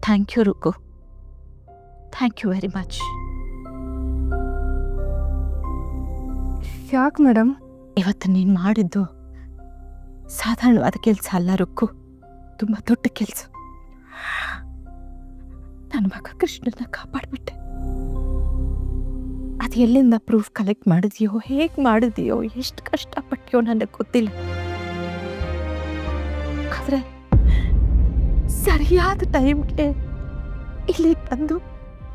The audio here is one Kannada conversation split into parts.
Thank you Rukku, thank you very much. ಯಾಕೆ ಮೇಡಮ್? ಇವತ್ತು ನೀನು ಮಾಡಿದ್ದು ಸಾಧಾರಣವಾದ ಕೆಲಸ ಅಲ್ಲ ರುಕ್ಕು, ತುಂಬ ದೊಡ್ಡ ಕೆಲಸ. ನನ್ನ ಮಗ ಕೃಷ್ಣನ ಕಾಪಾಡಿಬಿಟ್ಟೆ. ಅದು ಎಲ್ಲಿಂದ ಪ್ರೂಫ್ ಕಲೆಕ್ಟ್ ಮಾಡಿದ್ಯೋ, ಹೇಗೆ ಮಾಡಿದ್ಯೋ, ಎಷ್ಟು ಕಷ್ಟಪಟ್ಟಿಯೋ ನನಗೆ ಗೊತ್ತಿಲ್ಲ. ಆದರೆ ಸರಿಯಾದ ಟೈಮ್ಗೆ ಇಲ್ಲಿ ಬಂದು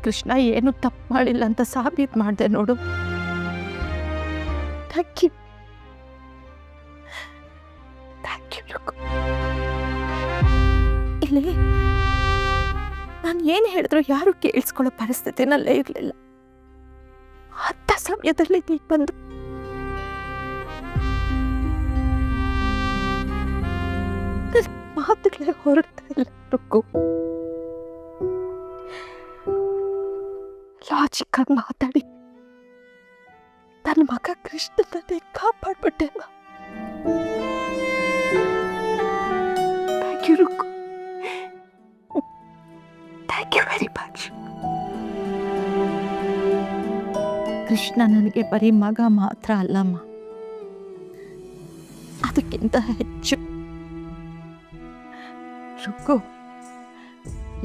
ಕೃಷ್ಣ ಏನು ತಪ್ಪು ಮಾಡಿಲ್ಲ ಅಂತ ಸಾಬೀತು ಮಾಡಿದೆ ನೋಡು. Thank you, thank you Rukku. ಇಲ್ಲಿ ನಾನು ಏನು ಹೇಳಿದ್ರು ಯಾರು ಕೇಳಿಸ್ಕೊಳ್ಳೋ ಪರಿಸ್ಥಿತಿನಲ್ಲೇ ಇರಲಿಲ್ಲ. ಅಂಥ ಸಮಯದಲ್ಲಿ ನೀನು ಬಂದು ಮಾತುಗಳೇ ಹೊರಡ್ತಾ ಇಲ್ಲ ರುಕ್ಕು. ಲಾಜಿಕ್ ಆಗಿ ಮಾತಾಡಿ ನನ್ನ ಮಗ ಕೃಷ್ಣನೇ ಕಾಪಾಡ್ಬಿಟ್ಟೆ. Thank you Rukku, thank you very much. Krishna ನನಗೆ ಬರೀ ಮಗ ಮಾತ್ರ ಅಲ್ಲಮ್ಮ, ಅದಕ್ಕಿಂತ ಹೆಚ್ಚು. ರುಕ್ಕು,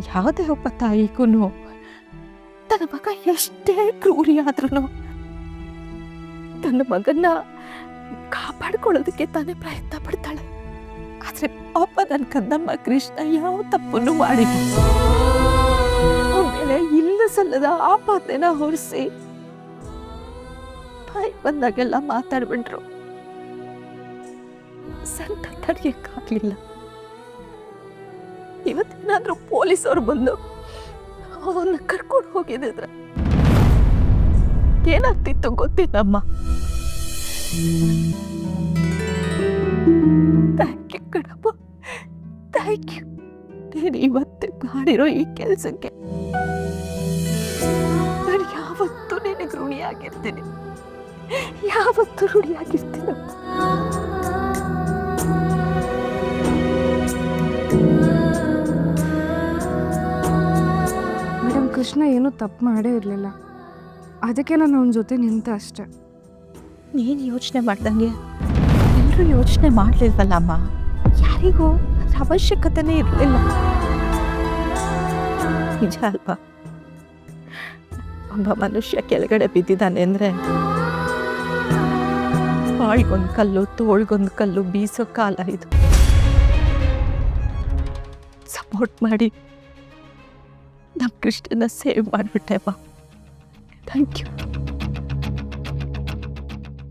ಯಾವುದೇ ಒಬ್ಬ ತಾಯಿಗೂ ತನ್ನ ಮಗ ಎಷ್ಟೇ ಕ್ರೂರಿ ಆದ್ರೂ ತನ್ನ ಮಗನ್ನ ಕಾಪಾಡ್ಕೊಳ್ಳೋದಕ್ಕೆ ತಾನೇ ಪ್ರಯತ್ನ ಪಡ್ತಾಳೆ. ಆದ್ರೆ ಪಾಪ ನನ್ನ ಕನ್ನಮ್ಮ ಕೃಷ್ಣ ಯಾವ ತಪ್ಪನ್ನು ಮಾಡಿಲ್ಲ. ಆಮೇಲೆ ಇಲ್ಲ ಸಲ್ಲದ ಆಪಾದನೆನ ಹೊರಿಸಿ ಬಾಯಿ ಬಂದಾಗೆಲ್ಲ ಮಾತಾಡ್ಬಿಟ್ರು. ಸಂತ ತಡೆಯಕ್ಕಾಗ್ಲಿಲ್ಲ. ಇವತ್ತೇನಾದ್ರೂ ಪೊಲೀಸವ್ರು ಬಂದು ಅವನ್ನ ಕರ್ಕೊಂಡು ಹೋಗಿದ್ರೆ ಏನಾಗ್ತಿತ್ತು ಗೊತ್ತಿಲ್ಲಮ್ಮ. ಥ್ಯಾಂಕ್ ಯು ಕಣಪ್ಪ, ಥ್ಯಾಂಕ್ ಯು. ನೀನು ಇವತ್ತು ಮಾಡಿರೋ ಈ ಕೆಲಸಕ್ಕೆ ನಾನು ಯಾವತ್ತೂ ನಿನಗೆ ಋಣಿಯಾಗಿರ್ತೀನಿ, ಯಾವತ್ತೂ ಋಣಿಯಾಗಿರ್ತೀನಪ್ಪ. ಮೇಡಮ್, ಕೃಷ್ಣ ಏನೂ ತಪ್ಪು ಮಾಡೇ ಇರಲಿಲ್ಲ, ಅದಕ್ಕೆ ನಾನು ಅವನ ಜೊತೆ ನಿಂತೆ ಅಷ್ಟೆ. ನೀನು ಯೋಚನೆ ಮಾಡ್ದಂಗೆ ಎಲ್ಲರೂ ಯೋಚನೆ ಮಾಡಲಿಲ್ವಲ್ಲಮ್ಮ. ಯಾರಿಗೂ ಅದ್ರ ಅವಶ್ಯಕತೆನೇ ಇರಲಿಲ್ಲ. ನಿಜ ಅಲ್ವಾ? ಒಬ್ಬ ಮನುಷ್ಯ ಕೆಳಗಡೆ ಬಿದ್ದಿದ್ದಾನೆ ಅಂದರೆ ಬಾಳಿಗೊಂದು ಕಲ್ಲು, ತೋಳ್ಗೊಂದು ಕಲ್ಲು ಬೀಸೋ ಕಾಲ ಇದು. ಸಪೋರ್ಟ್ ಮಾಡಿ ನಮ್ಮ ಕೃಷ್ಣನ ಸೇವ್ ಮಾಡಿಬಿಟ್ಟೆಪ್ಪ. Thank you.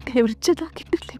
ದೇವ್ರ ಚೆನ್ನಾಗಿಟ್ಟಿರಲಿ.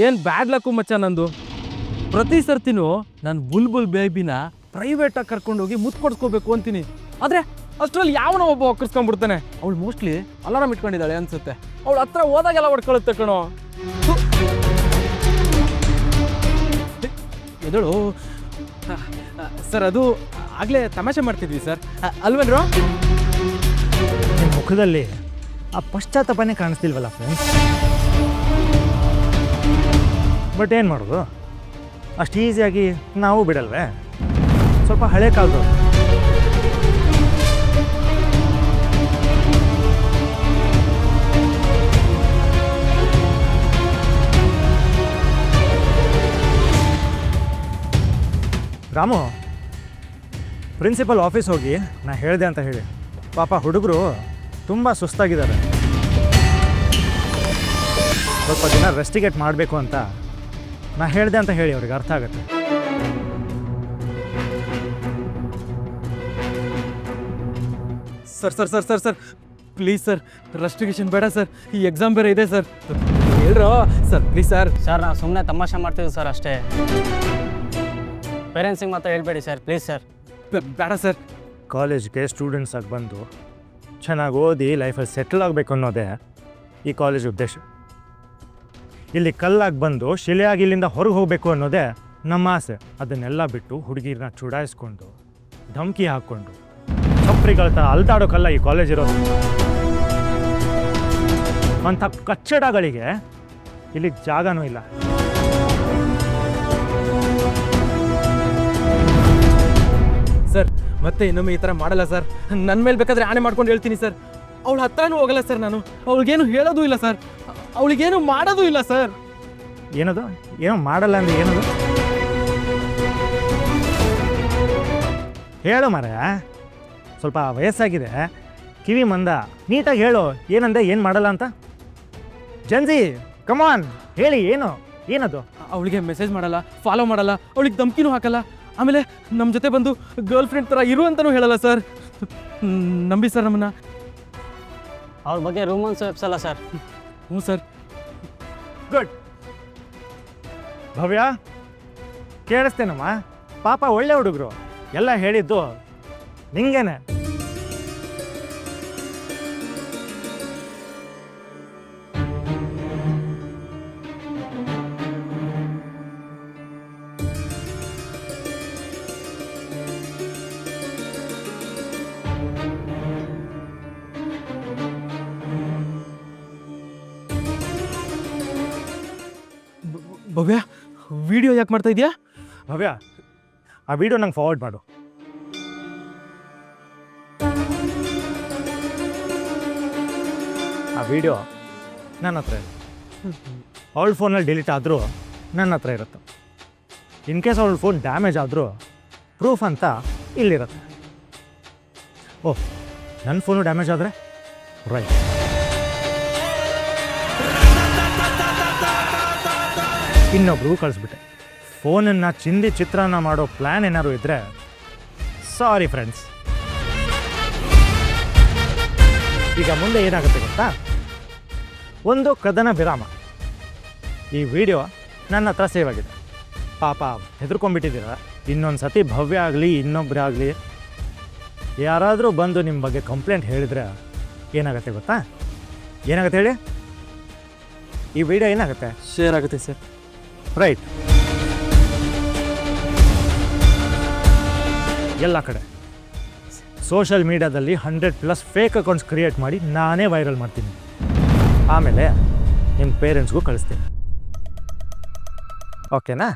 ಏನು ಬ್ಯಾಡ್ ಲಕ್ಕು ಮಚ್ಚ ನಂದು. ಪ್ರತಿ ಸರ್ತಿನೂ ನಾನು ಬುಲ್ಬುಲ್ ಬೇಬಿನ ಪ್ರೈವೇಟಾಗಿ ಕರ್ಕೊಂಡೋಗಿ ಮುತ್ತು ಕೊಡ್ಸ್ಕೋಬೇಕು ಅಂತೀನಿ. ಆದರೆ ಅಷ್ಟರಲ್ಲಿ ಯಾವನೋ ಒಬ್ಬ ಒಕ್ಕರ್ಸ್ಕೊಂಡ್ಬಿಡ್ತಾನೆ. ಅವಳು ಮೋಸ್ಟ್ಲಿ ಅಲಾರಾಮ್ ಇಟ್ಕೊಂಡಿದ್ದಾಳೆ ಅನ್ಸುತ್ತೆ. ಅವಳು ಹತ್ರ ಹೋದಾಗೆಲ್ಲ ಹೊಡ್ಕೊಳ್ಳುತ್ತೆ ಕಣೋ. ಎದಳು ಸರ್, ಅದು ಆಗಲೇ ತಮಾಷೆ ಮಾಡ್ತಿದ್ವಿ ಸರ್, ಅಲ್ವೇನ್ರೋ? ನಿಮ್ಮ ಮುಖದಲ್ಲಿ ಆ ಪಶ್ಚಾತ್ತಾಪನೇ ಕಾಣಿಸ್ತಿಲ್ವಲ್ಲ ಫ್ರೆಂಡ್ಸ್. ಬಟ್ ಏನು ಮಾಡೋದು, ಅಷ್ಟು ಈಸಿಯಾಗಿ ನಾವು ಬಿಡಲ್ವೇ. ಸ್ವಲ್ಪ ಹಳೆ ಕಾಲದವ್ರು. ರಾಮು, ಪ್ರಿನ್ಸಿಪಲ್ ಆಫೀಸ್ ಹೋಗಿ ನಾ ಹೇಳಿದೆ ಅಂತ ಹೇಳಿ. ಪಾಪ ಹುಡುಗರು ತುಂಬ ಸುಸ್ತಾಗಿದ್ದಾರೆ, ಸ್ವಲ್ಪ ದಿನ ರೆಸ್ಟಿಗೇಟ್ ಮಾಡಬೇಕು ಅಂತ ನಾ ಹೇಳಿದೆ ಅಂತ ಹೇಳಿ ಅವ್ರಿಗೆ ಅರ್ಥ ಆಗುತ್ತೆ. Sir sir sir sir sir please sir, rustication ಬೇಡ ಸರ್, ಈ ಎಕ್ಸಾಮ್ ಬೇರೆ ಇದೆ ಸರ್. ಹೇಳ್ರೋ ಸರ್, ಪ್ಲೀಸ್ ಸರ್. ಸರ್ ನಾವು ಸುಮ್ಮನೆ ತಮಾಷೆ ಮಾಡ್ತೀವಿ ಸರ್ ಅಷ್ಟೇ. ಪೇರೆಂಟ್ಸಿಗೆ ಮಾತ್ರ ಹೇಳ್ಬೇಡಿ ಸರ್, ಪ್ಲೀಸ್ ಸರ್. ಬೇಡ ಸರ್. ಕಾಲೇಜ್ಗೆ ಸ್ಟೂಡೆಂಟ್ಸ್ ಆಗಿ ಬಂದು ಚೆನ್ನಾಗಿ ಓದಿ ಲೈಫಲ್ಲಿ ಸೆಟಲ್ ಆಗಬೇಕು ಅನ್ನೋದೇ ಈ ಕಾಲೇಜ್ ಉದ್ದೇಶ. ಇಲ್ಲಿ ಕಲ್ಲಾಗಿ ಬಂದು ಶಿಲೆಯಾಗಿ ಇಲ್ಲಿಂದ ಹೊರಗೆ ಹೋಗಬೇಕು ಅನ್ನೋದೇ ನಮ್ಮ ಆಸೆ. ಅದನ್ನೆಲ್ಲ ಬಿಟ್ಟು ಹುಡುಗಿರನ್ನ ಚುಡಾಯಿಸ್ಕೊಂಡು ಧಮಕಿ ಹಾಕ್ಕೊಂಡು ಚಪ್ರಿಗಳ ಥರ ಅಲ್ದಾಡೋಕ್ಕಲ್ಲ ಈ ಕಾಲೇಜ್ ಇರೋದು. ಅಂಥ ಕಚ್ಚಡಗಳಿಗೆ ಇಲ್ಲಿ ಜಾಗನೂ ಇಲ್ಲ. ಸರ್ ಮತ್ತೆ ಇನ್ನೊಮ್ಮೆ ಈ ಥರ ಮಾಡಲ್ಲ ಸರ್. ನನ್ನ ಮೇಲೆ ಬೇಕಾದ್ರೆ ಆಣೆ ಮಾಡ್ಕೊಂಡು ಹೇಳ್ತೀನಿ ಸರ್. ಅವಳ ಹತ್ರನೂ ಹೋಗಲ್ಲ ಸರ್ ನಾನು. ಅವಳಿಗೇನು ಹೇಳೋದು ಇಲ್ಲ ಸರ್, ಅವಳಿಗೇನು ಮಾಡೋದು ಇಲ್ಲ ಸರ್. ಏನದು? ಏನೋ ಮಾಡಲ್ಲ ಅಂದರೆ ಏನದು? ಹೇಳು ಮಾರಾಯ, ಸ್ವಲ್ಪ ವಯಸ್ಸಾಗಿದೆ, ಕಿವಿ ಮಂದ, ನೀಟಾಗಿ ಹೇಳು. ಏನಂದೆ, ಏನು ಮಾಡಲ್ಲ ಅಂತ? ಜನ್ಸಿ ಕಮಾನ್ ಹೇಳಿ, ಏನದು? ಅವಳಿಗೆ ಮೆಸೇಜ್ ಮಾಡಲ್ಲ, ಫಾಲೋ ಮಾಡಲ್ಲ, ಅವಳಿಗೆ ಧಮಕಿನೂ ಹಾಕಲ್ಲ, ಆಮೇಲೆ ನಮ್ಮ ಜೊತೆ ಬಂದು ಗರ್ಲ್ ಫ್ರೆಂಡ್ ಥರ ಇರು ಅಂತಲೂ ಹೇಳಲ್ಲ ಸರ್. ನಂಬಿ ಸರ್ ನಮ್ಮನ್ನ. ಅವ್ರ ಬಗ್ಗೆ ರೂಮನ್ಸ್ ಎಪ್ಸಲ್ಲ ಸರ್. ಹ್ಞೂ ಸರ್. ಗುಡ್. ಭವ್ಯ ಕೇಳಿಸ್ತೇನಮ್ಮ, ಪಾಪ ಒಳ್ಳೆ ಹುಡುಗರು, ಎಲ್ಲ ಹೇಳಿದ್ದು ನಿಂಗೇನೆ. ಭವ್ಯ, ವಿಡಿಯೋ ಯಾಕೆ ಮಾಡ್ತಾ ಇದೆಯಾ? ಭವ್ಯ, ಆ ವಿಡಿಯೋ ನಂಗೆ ಫಾರ್ವರ್ಡ್ ಮಾಡು. ಆ ವಿಡಿಯೋ ನನ್ನ ಹತ್ರ ಇದೆ. ಅವಳ ಫೋನಲ್ಲಿ ಡಿಲೀಟ್ ಆದರೂ ನನ್ನ ಹತ್ರ ಇರುತ್ತೆ. ಇನ್ ಕೇಸ್ ಅವಳ ಫೋನ್ ಡ್ಯಾಮೇಜ್ ಆದರೂ ಪ್ರೂಫ್ ಅಂತ ಇಲ್ಲಿರುತ್ತೆ. ಓಹ್, ನನ್ನ ಫೋನು ಡ್ಯಾಮೇಜ್ ಆದರೆ ರೈಟ್. ಇನ್ನೊಬ್ರು ಕಳಿಸ್ಬಿಟ್ಟೆ. ಫೋನನ್ನು ಚಿಂದಿ ಚಿತ್ರಾನ್ನ ಮಾಡೋ ಪ್ಲ್ಯಾನ್ ಏನಾದ್ರು ಇದ್ದರೆ ಸಾರಿ ಫ್ರೆಂಡ್ಸ್. ಈಗ ಮುಂದೆ ಏನಾಗುತ್ತೆ ಗೊತ್ತಾ? ಒಂದು ಕದನ ವಿರಾಮ. ಈ ವಿಡಿಯೋ ನನ್ನ ಹತ್ರ ಸೇವ್ ಆಗಿದೆ. ಪಾಪ ಹೆದರ್ಕೊಂಡ್ಬಿಟ್ಟಿದ್ದೀರ. ಇನ್ನೊಂದು ಸತಿ ಭವ್ಯ ಆಗಲಿ ಇನ್ನೊಬ್ಬರಾಗಲಿ ಯಾರಾದರೂ ಬಂದು ನಿಮ್ಮ ಬಗ್ಗೆ ಕಂಪ್ಲೇಂಟ್ ಹೇಳಿದರೆ ಏನಾಗುತ್ತೆ ಗೊತ್ತಾ? ಏನಾಗುತ್ತೆ ಹೇಳಿ? ಈ ವಿಡಿಯೋ ಏನಾಗುತ್ತೆ? ಶೇರ್ ಆಗುತ್ತೆ ಸರ್. ರೈಟ್. ಎಲ್ಲ ಕಡೆ ಸೋಷಲ್ ಮೀಡಿಯಾದಲ್ಲಿ 100+ ಫೇಕ್ ಅಕೌಂಟ್ಸ್ ಕ್ರಿಯೇಟ್ ಮಾಡಿ ನಾನೇ ವೈರಲ್ ಮಾಡ್ತೀನಿ. ಆಮೇಲೆ ನಿಮ್ಮ ಪೇರೆಂಟ್ಸ್ಗೂ ಕಳಿಸ್ತೀನಿ. ಓಕೆನಾ?